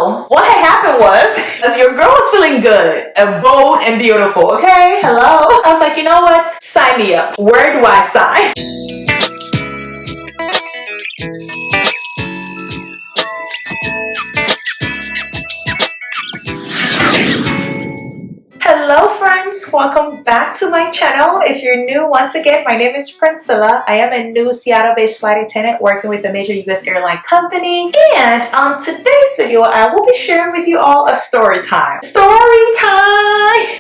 So what had happened was, as your girl was feeling good and bold and beautiful, okay? Hello? I was like, you know what? Sign me up. Where do I sign? Hello friends, welcome back to my channel. If you're new, once again, my name is Priscilla. I am a new Seattle-based flight attendant working with a major US airline company. And on today's video, I will be sharing with you all a story time. Story time!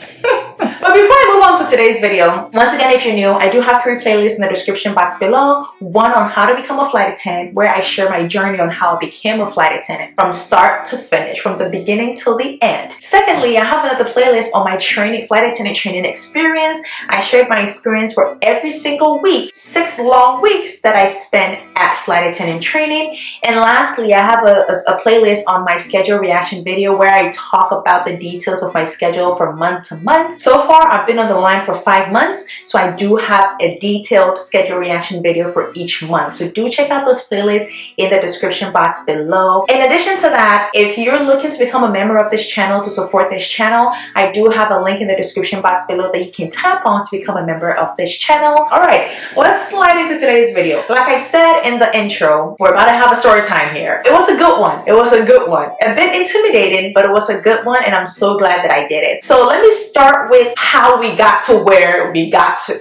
But before I move on to today's video, once again, if you're new, I do have 3 playlists in the description box below. One on how to become a flight attendant, where I share my journey on how I became a flight attendant from start to finish, from the beginning till the end. Secondly, I have another playlist on my flight attendant training experience. I shared my experience for every single week, 6 long weeks that I spent at flight attendant training. And lastly, I have a playlist on my schedule reaction video where I talk about the details of my schedule from month to month. So far, I've been on the line for 5 months, so I do have a detailed schedule reaction video for each month. So do check out those playlists in the description box below. In addition to that, if you're looking to become a member of this channel, to support this channel, I do have a link in the description box below that you can tap on to become a member of this channel. All right, let's slide into today's video. Like I said in the intro, we're about to have a story time here. It was a good one. It was a good one. A bit intimidating, but it was a good one, and I'm so glad that I did it. So let me start with how we got to where we got to.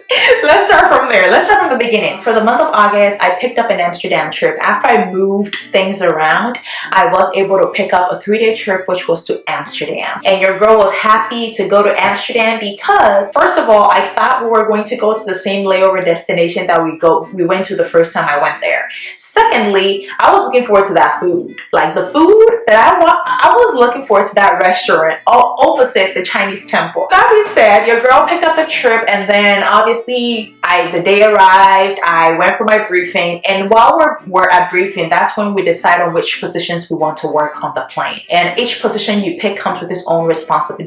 Let's start from there. Let's start from the beginning. For the month of August, I picked up an Amsterdam trip. After I moved things around, I was able to pick up a 3-day trip, which was to Amsterdam. And your girl was happy to go to Amsterdam because, first of all, I thought we were going to go to the same layover destination that we went to the first time I went there. Secondly, I was looking forward to that food. Like the food that I was looking forward to that restaurant opposite the Chinese temple. That being said, your girl picked up the trip, and then obviously the day arrived, I went for my briefing, and while we're at briefing, that's when we decide on which positions we want to work on the plane. And each position you pick comes with its own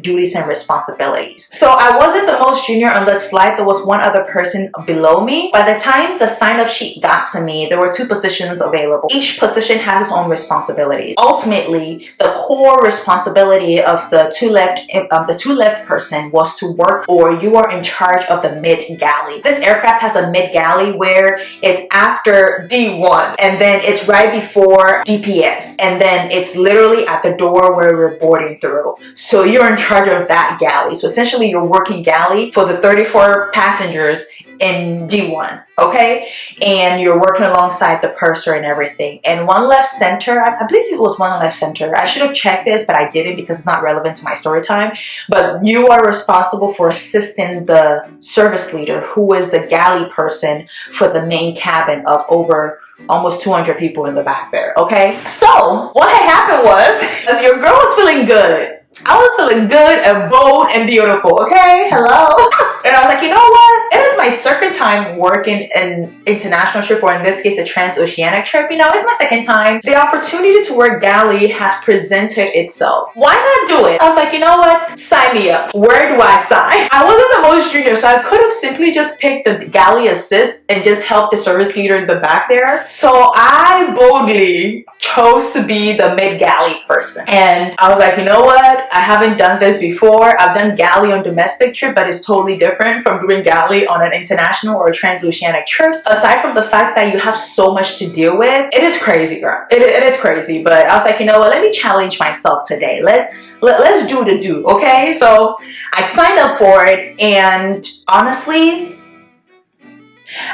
duties and responsibilities. So I wasn't the most junior on this flight. There was one other person below me. By the time the sign-up sheet got to me, there were 2 positions available. Each position has its own responsibilities. Ultimately, the core responsibility of the two left person was to work, or you are in charge of the mid galley. This aircraft has a mid galley where it's after D1, and then it's right before DPS, and then it's literally at the door where we're boarding through. So you're in charge of that galley. So essentially, you're working galley for the 34 passengers in D1, okay? And you're working alongside the purser and everything. And one left center, I believe it was one left center. I should have checked this, but I didn't because it's not relevant to my story time. But you are responsible for assisting the service leader, who is the galley person for the main cabin of over almost 200 people in the back there, okay? So what had happened was, as your girl was feeling good, I was feeling good and bold and beautiful, okay? Hello? And I was like, you know what? It is my second time working an international trip, or in this case, a transoceanic trip. You know, it's my second time. The opportunity to work galley has presented itself. Why not do it? I was like, you know what? Sign me up. Where do I sign? I wasn't the most junior, so I could have simply just picked the galley assist and just help the service leader in the back there. So I boldly chose to be the mid-galley person. And I was like, you know what? I haven't done this before. I've done galley on domestic trip, but it's totally different from doing galley on an international or a transoceanic trip. Aside from the fact that you have so much to deal with, it is crazy, girl. It is crazy. But I was like, you know what? Let me challenge myself today. Let's do the do, okay? So I signed up for it, and honestly,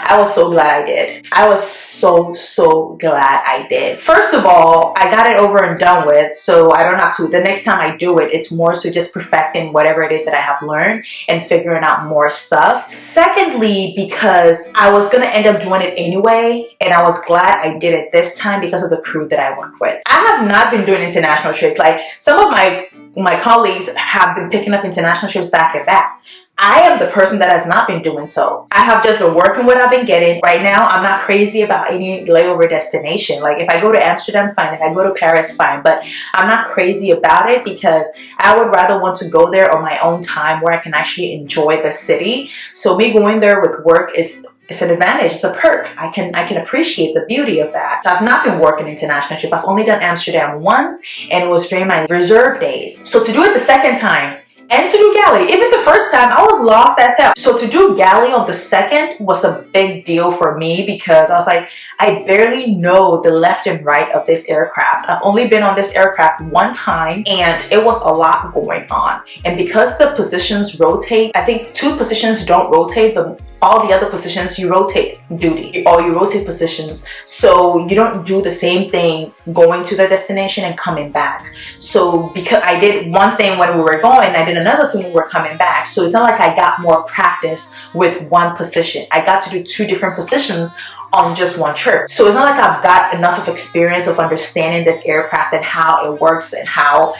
I was so glad I did. I was so glad I did. First of all, I got it over and done with, so I don't have to, the next time I do it, it's more so just perfecting whatever it is that I have learned and figuring out more stuff. Secondly, because I was gonna end up doing it anyway, and I was glad I did it this time because of the crew that I work with. I have not been doing international trips. Like, some of my colleagues have been picking up international trips back to back. I am the person that has not been doing so. I have just been working what I've been getting. Right now, I'm not crazy about any layover destination. Like, if I go to Amsterdam, fine. If I go to Paris, fine. But I'm not crazy about it because I would rather want to go there on my own time where I can actually enjoy the city. So me going there with work is it's an advantage, it's a perk. I can appreciate the beauty of that. So I've not been working international trip. I've only done Amsterdam once, and it was during my reserve days. So to do it the second time, and to do GALLEY, even the first time, I was lost as hell. So to do GALLEY on the second was a big deal for me, because I was like, I barely know the left and right of this aircraft. I've only been on this aircraft one time, and it was a lot going on. And because the positions rotate, I think 2 positions don't rotate, but all the other positions you rotate duty, or you rotate positions, so you don't do the same thing going to the destination and coming back. So because I did one thing when we were going, I did another thing when we were coming back, so it's not like I got more practice with one position. I got to do 2 different positions on just one trip. So it's not like I've got enough of experience of understanding this aircraft and how it works and how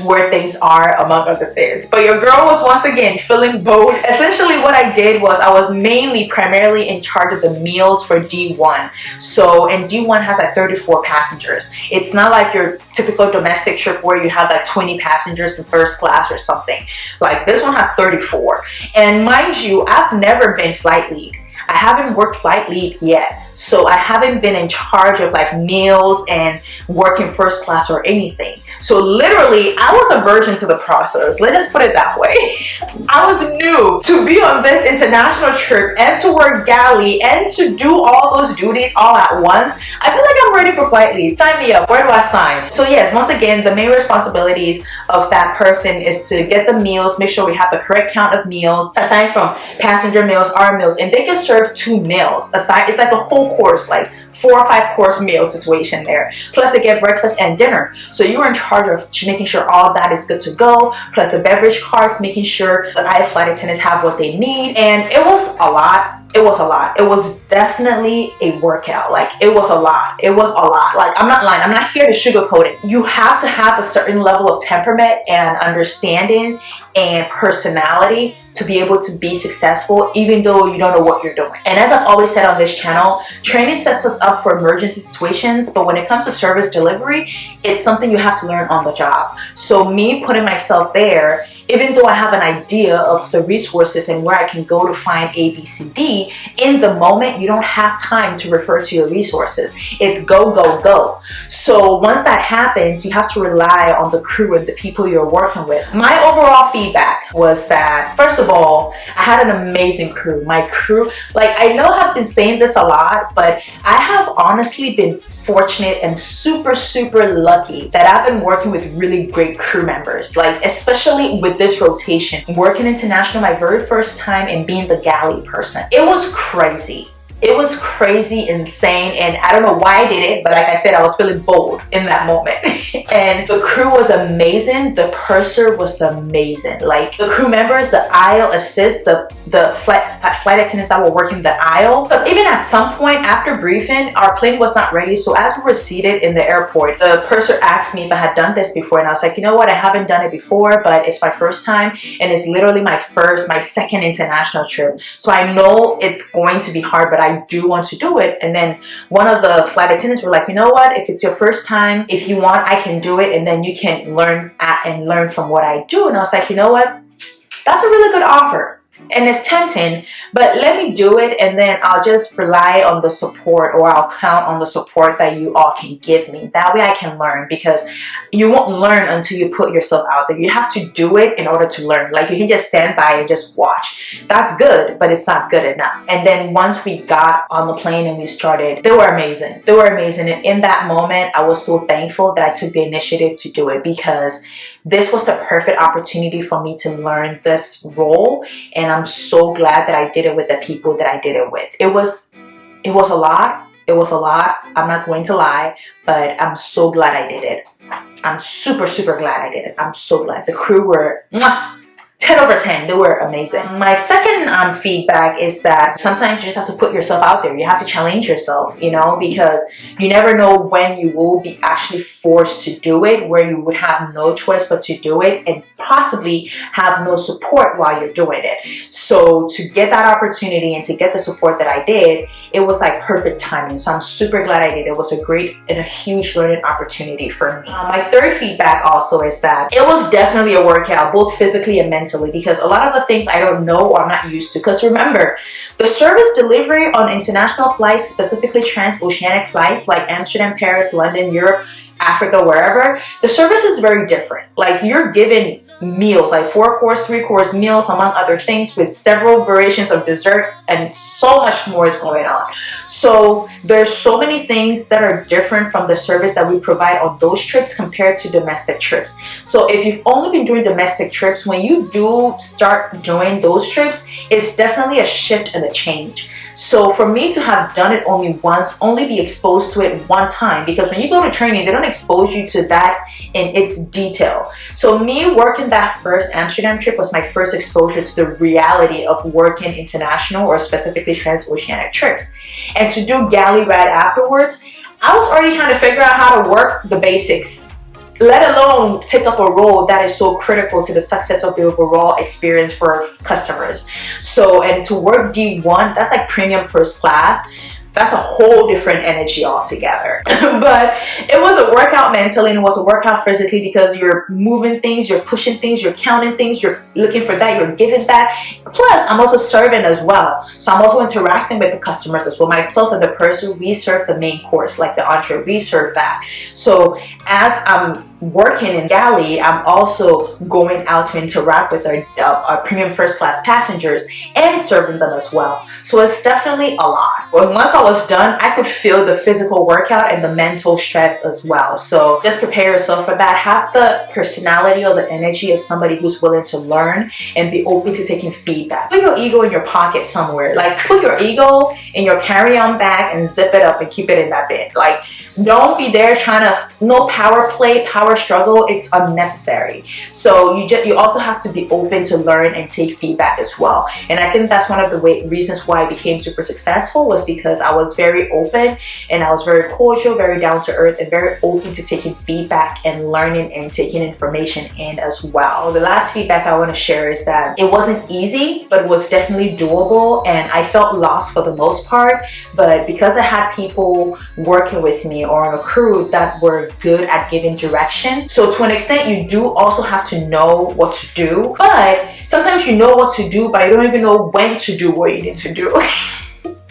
where things are, among other things. But your girl was once again feeling bold. Essentially what I did was I was primarily in charge of the meals for D1. So, and D1 has like 34 passengers. It's not like your typical domestic trip where you have like 20 passengers in first class or something. Like this one has 34. And mind you, I've never been flight lead. I haven't worked flight lead yet. So I haven't been in charge of like meals and working first class or anything. So literally, I was a virgin to the process. Let's just put it that way. I was new to be on this international trip and to work GALLEY and to do all those duties all at once. I feel like I'm ready for flight lead. Sign me up. Where do I sign? So yes, once again, the main responsibilities of that person is to get the meals, make sure we have the correct count of meals, aside from passenger meals, our meals, and they can serve 2 meals. Aside, it's like a whole course, like 4 or 5 course meal situation there. Plus they get breakfast and dinner. So you're in charge of making sure all of that is good to go. Plus the beverage carts, making sure the flight attendants have what they need. And it was a lot. It was a lot. It was definitely a workout. Like it was a lot. It was a lot. Like I'm not lying. I'm not here to sugarcoat it. You have to have a certain level of temperament and understanding and personality to be able to be successful, even though you don't know what you're doing. And as I've always said on this channel, training sets us up for emergency situations, but when it comes to service delivery, it's something you have to learn on the job. So me putting myself there, even though I have an idea of the resources and where I can go to find A, B, C, D, in the moment, you don't have time to refer to your resources. It's go, go, go. So once that happens, you have to rely on the crew and the people you're working with. My overall feedback was that, first of all, I had an amazing crew. My crew, like I know I've been saying this a lot, but I have honestly been fortunate and super lucky that I've been working with really great crew members, like especially with this rotation, working international my very first time and being the GALLEY person. It was crazy. It was crazy, insane, and I don't know why I did it, but like I said, I was feeling bold in that moment. And the crew was amazing. The purser was amazing. Like the crew members, the aisle assist, the flight attendants that were working the aisle. Because even at some point after briefing, our plane was not ready. So as we were seated in the airport, the purser asked me if I had done this before, and I was like, you know what, I haven't done it before, but it's my first time, and it's literally my second international trip. So I know it's going to be hard, but I do want to do it. And then one of the flight attendants were like, you know what, if it's your first time, if you want, I can do it, and then you can learn from what I do. And I was like, you know what, that's a really good offer. And it's tempting, but let me do it, and then I'll just rely on the support, or I'll count on the support that you all can give me. That way I can learn, because you won't learn until you put yourself out there. You have to do it in order to learn. Like you can just stand by and just watch. That's good, but it's not good enough. And then once we got on the plane and we started, they were amazing. They were amazing. And in that moment, I was so thankful that I took the initiative to do it, because this was the perfect opportunity for me to learn this role. And I'm so glad that I did it with the people that I did it with. It was a lot. It was a lot. I'm not going to lie, but I'm so glad I did it. I'm super glad I did it. I'm so glad. The crew were 10 over 10. They were amazing. My second feedback is that sometimes you just have to put yourself out there. You have to challenge yourself, you know, because you never know when you will be actually forced to do it, where you would have no choice but to do it, and possibly have no support while you're doing it. So to get that opportunity and to get the support that I did, it was like perfect timing. So I'm super glad I did. It was a great and a huge learning opportunity for me. My third feedback also is that it was definitely a workout, both physically and mentally. mentally, because a lot of the things I don't know or I'm not used to. Because remember, the service delivery on international flights, specifically transoceanic flights like Amsterdam, Paris, London, Europe, Africa, wherever, the service is very different. Like, you're given meals, like 4-course, 3-course meals, among other things, with several variations of dessert, and so much more is going on. So there's so many things that are different from the service that we provide on those trips compared to domestic trips. So if you've only been doing domestic trips, when you do start doing those trips, it's definitely a shift and a change. So for me to have done it only once, only be exposed to it one time, because when you go to training, they don't expose you to that in its detail. So me working that first Amsterdam trip was my first exposure to the reality of working international, or specifically transoceanic trips. And to do galley right afterwards, I was already trying to figure out how to work the basics, let alone take up a role that is so critical to the success of the overall experience for customers. So, and to work D1, that's like premium first class. That's a whole different energy altogether. But it was a workout mentally, and it was a workout physically, because you're moving things, you're pushing things, you're counting things, you're looking for that, you're giving that. Plus, I'm also serving as well. So I'm also interacting with the customers as well. Myself and the person, we serve the main course, like the entree, we serve that. So as I'm working in galley, I'm also going out to interact with our premium first class passengers and serving them as well. So it's definitely a lot. But once I was done, I could feel the physical workout and the mental stress as well. So just prepare yourself for that. Have the personality or the energy of somebody who's willing to learn and be open to taking feedback. Put your ego in your pocket somewhere. Like, put your ego in your carry-on bag and zip it up and keep it in that bin. Like, don't be there trying to, no power play, power struggle. It's unnecessary. So you also have to be open to learn and take feedback as well. And I think that's one of the reasons why I became super successful, was because I was very open, and I was very cordial, very down to earth, and very open to taking feedback and learning and taking information in as well. The last feedback I want to share is that it wasn't easy, but it was definitely doable, and I felt lost for the most part. But because I had people working with me, or on a crew that were good at giving direction. So to an extent, you do also have to know what to do, but sometimes you know what to do, but you don't even know when to do what you need to do.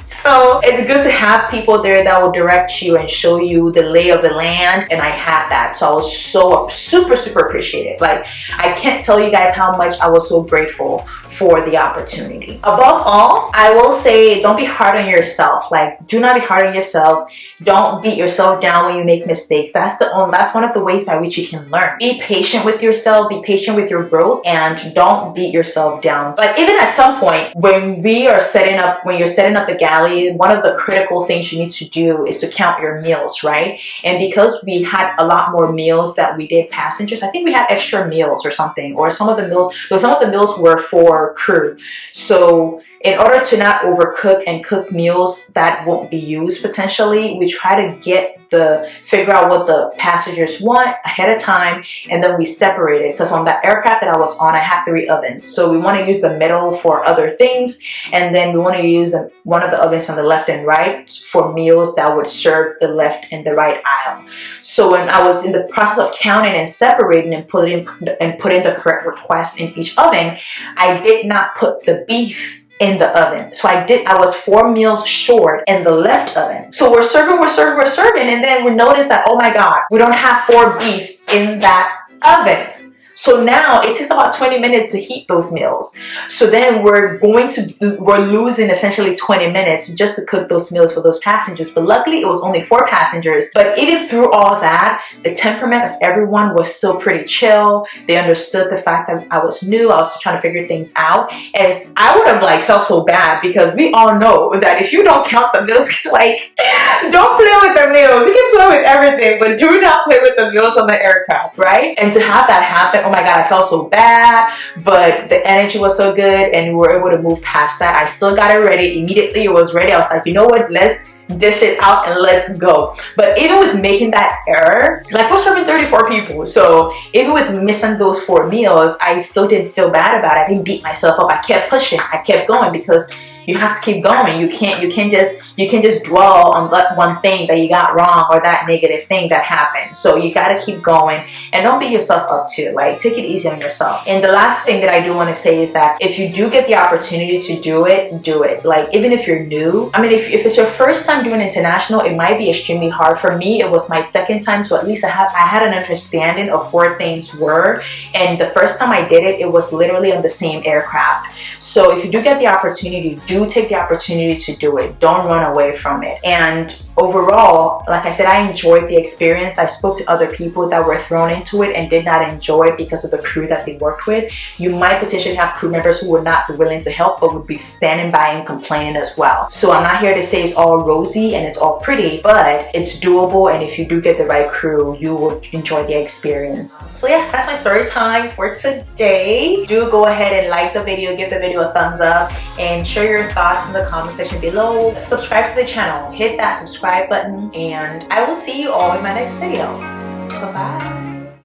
So it's good to have people there that will direct you and show you the lay of the land, and I had that. So I was so super appreciative. Like, I can't tell you guys how much I was so grateful for the opportunity. Above all, I will say, don't be hard on yourself. Like, do not be hard on yourself. Don't beat yourself down when you make mistakes. That's one of the ways by which you can learn. Be patient with yourself, be patient with your growth, and don't beat yourself down. Like, even at some point, when you're setting up the galley, one of the critical things you need to do is to count your meals, right? And because we had a lot more meals that we did passengers, I think we had extra meals or something, or some of the meals were for crew. So in order to not overcook and cook meals that won't be used potentially, we try to figure out what the passengers want ahead of time, and then we separate it. Because on that aircraft that I was on, I have 3 ovens. So we want to use the middle for other things, and then we want to use one of the ovens on the left and right for meals that would serve the left and the right aisle. So when I was in the process of counting and separating and putting the correct request in each oven, I did not put the beef in the oven. So I was 4 meals short in the left oven. So we're serving, and then we notice that, oh my God, we don't have 4 beef in that oven. So now it takes about 20 minutes to heat those meals. So then we're losing essentially 20 minutes just to cook those meals for those passengers. But luckily it was only 4 passengers. But even through all that, the temperament of everyone was still pretty chill. They understood the fact that I was new. I was still trying to figure things out. As I would have felt so bad, because we all know that if you don't count the meals, don't play with the meals. You can play with everything, but do not play with the meals on the aircraft, right? And to have that happen, oh my God, I felt so bad, but the energy was so good, and we were able to move past that. I still got it ready. Immediately it was ready. I was like, you know what? Let's dish it out and let's go. But even with making that error, we're serving 34 people. So even with missing those 4 meals, I still didn't feel bad about it. I didn't beat myself up. I kept pushing. I kept going, because you have to keep going. You can't just you can just dwell on that one thing that you got wrong or that negative thing that happened. So you got to keep going and don't beat yourself up too. Like, take it easy on yourself. And the last thing that I do want to say is that if you do get the opportunity to do it, do it. Like, even if you're new, I mean, if it's your first time doing international, it might be extremely hard. For me, it was my second time, so at least I had an understanding of where things were. And the first time I did it, it was literally on the same aircraft. So if you do get the opportunity, do take the opportunity to do it. Don't run away from it. And overall, like I said, I enjoyed the experience. I spoke to other people that were thrown into it and did not enjoy it because of the crew that they worked with. You might potentially have crew members who would not be willing to help, but would be standing by and complaining as well. So I'm not here to say it's all rosy and it's all pretty, but it's doable. And if you do get the right crew, you will enjoy the experience. So yeah, that's my story time for today. Do go ahead and like the video, give the video a thumbs up, and share your thoughts in the comment section below. Subscribe to the channel, hit that subscribe button, and I will see you all in my next video. Bye bye.